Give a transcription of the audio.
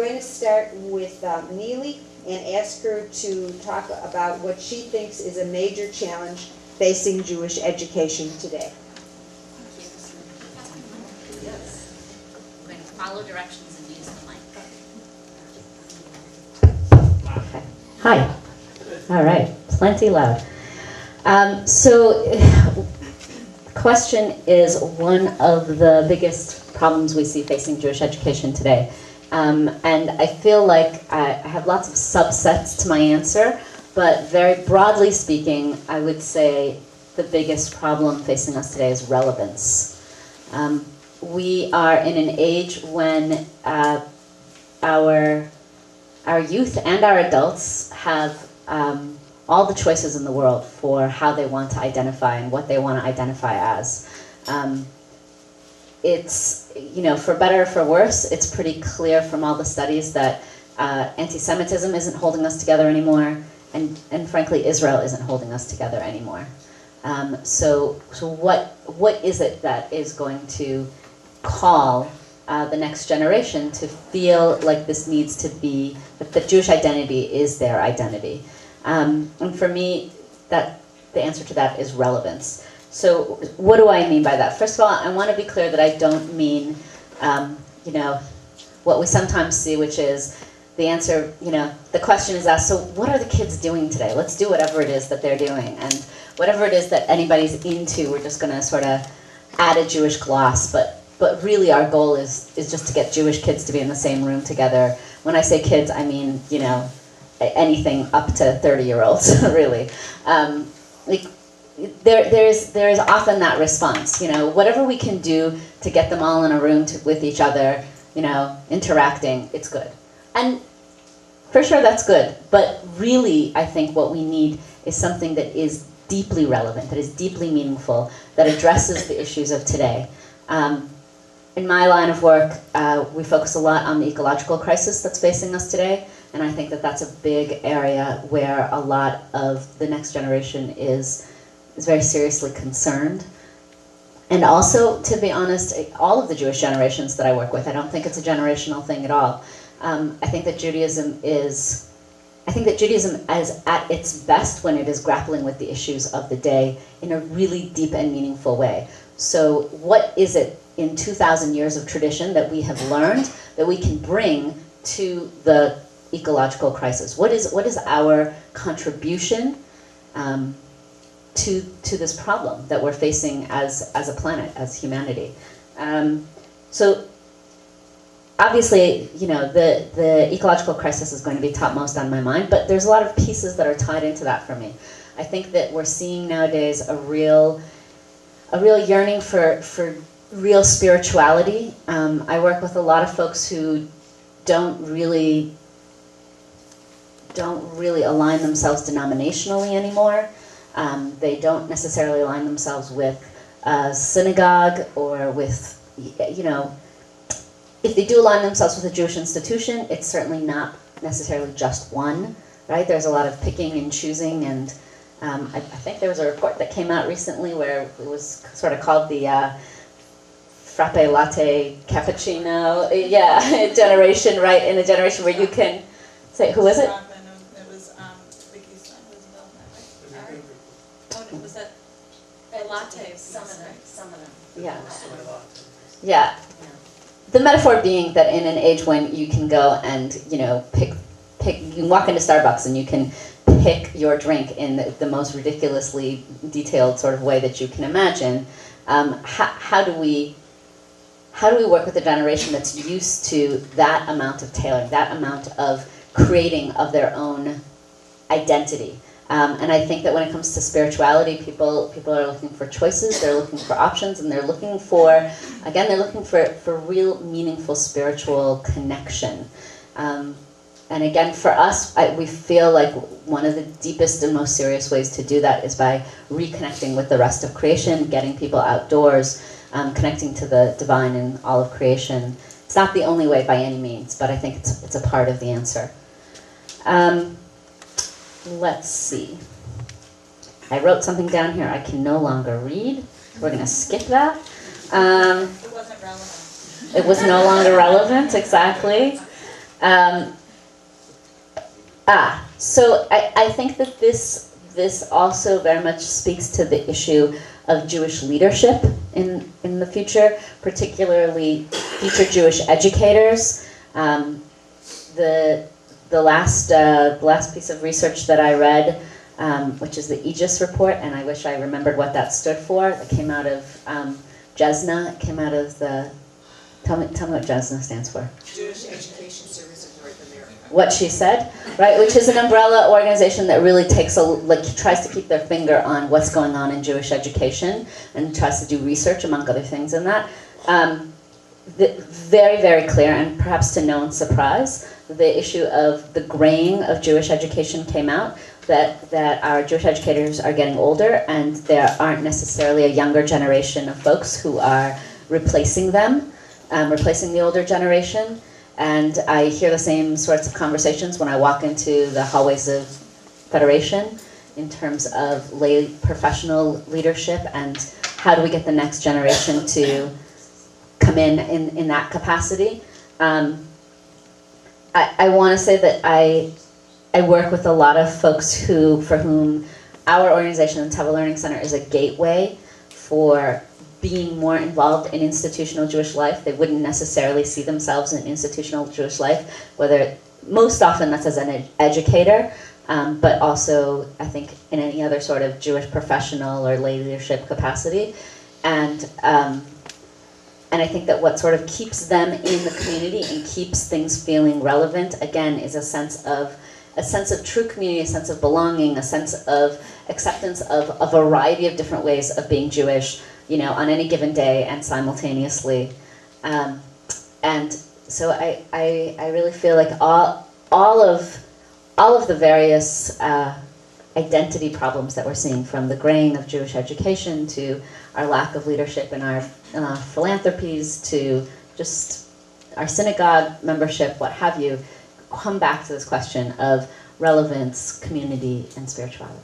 going to start with Nili and ask her to talk about what she thinks is a major challenge facing Jewish education today. I'm going to follow directions and use the mic. Okay. Hi. All right. Plenty loud. Question is one of the biggest problems we see facing Jewish education today. And I feel like I have lots of subsets to my answer, but very broadly speaking, I would say the biggest problem facing us today is relevance. We are in an age when our youth and our adults have all the choices in the world for how they want to identify and what they want to identify as. It's, for better or for worse, it's pretty clear from all the studies that anti-Semitism isn't holding us together anymore, and frankly, Israel isn't holding us together anymore. So what is it that is going to call the next generation to feel like this needs to be, that the Jewish identity is their identity? And for me, the answer to that is relevance. So what do I mean by that? First of all, I want to be clear that I don't mean, what we sometimes see, which is the answer, the question is asked, so what are the kids doing today? Let's do whatever it is that they're doing. And whatever it is that anybody's into, we're just going to sort of add a Jewish gloss. But really our goal is just to get Jewish kids to be in the same room together. When I say kids, I mean, anything up to 30-year-olds, really. There is often that response, whatever we can do to get them all in a room with each other, interacting, it's good. And for sure that's good, but really I think what we need is something that is deeply relevant, that is deeply meaningful, that addresses the issues of today. In my line of work, we focus a lot on the ecological crisis that's facing us today, and I think that that's a big area where a lot of the next generation is very seriously concerned. And also, to be honest, all of the Jewish generations that I work with, I don't think it's a generational thing at all. I think that Judaism is at its best when it is grappling with the issues of the day in a really deep and meaningful way. So what is it in 2,000 years of tradition that we have learned that we can bring to the ecological crisis? What is our contribution to this problem that we're facing as a planet, as humanity? So obviously, the ecological crisis is going to be topmost on my mind, but there's a lot of pieces that are tied into that for me. I think that we're seeing nowadays a real yearning for real spirituality. I work with a lot of folks who don't really align themselves denominationally anymore. They don't necessarily align themselves with a synagogue or with, if they do align themselves with a Jewish institution, it's certainly not necessarily just one, right? There's a lot of picking and choosing, and I think there was a report that came out recently where it was sort of called the frappe latte cappuccino, generation, right? In a generation where you can say, who is it? Was that a latte? Summoner. Yeah. Yeah. The metaphor being that in an age when you can go and, pick, you can walk into Starbucks and you can pick your drink in the most ridiculously detailed sort of way that you can imagine, how do we work with a generation that's used to that amount of tailoring, that amount of creating of their own identity? And I think that when it comes to spirituality, people are looking for choices, they're looking for options, and they're looking for real meaningful spiritual connection. And again, for us, we feel like one of the deepest and most serious ways to do that is by reconnecting with the rest of creation, getting people outdoors, connecting to the divine in all of creation. It's not the only way by any means, but I think it's a part of the answer. Let's see. I wrote something down here I can no longer read. We're going to skip that. It wasn't relevant. It was no longer relevant, exactly. So I think that this also very much speaks to the issue of Jewish leadership in the future, particularly future Jewish educators. The last piece of research that I read, which is the Aegis report, and I wish I remembered what that stood for. It came out of JESNA. It came out of the. Tell me what JESNA stands for. Jewish Education Service of North America. What she said, right? Which is an umbrella organization that really tries to keep their finger on what's going on in Jewish education and tries to do research, among other things, in that. Very, very clear, and perhaps to no one's surprise, the issue of the graying of Jewish education came out, that our Jewish educators are getting older, and there aren't necessarily a younger generation of folks who are replacing them, replacing the older generation. And I hear the same sorts of conversations when I walk into the hallways of Federation in terms of lay professional leadership and how do we get the next generation to come in that capacity. I want to say that I work with a lot of folks for whom our organization, the Teva Learning Center, is a gateway for being more involved in institutional Jewish life. They wouldn't necessarily see themselves in institutional Jewish life, whether most often that's as an educator, but also I think in any other sort of Jewish professional or lay leadership capacity. And I think that what sort of keeps them in the community and keeps things feeling relevant, again, is a sense of true community, a sense of belonging, a sense of acceptance of a variety of different ways of being Jewish, on any given day and simultaneously. And so I really feel like all of the various identity problems that we're seeing, from the graying of Jewish education to our lack of leadership in our philanthropies to just our synagogue membership, what have you, come back to this question of relevance, community, and spirituality.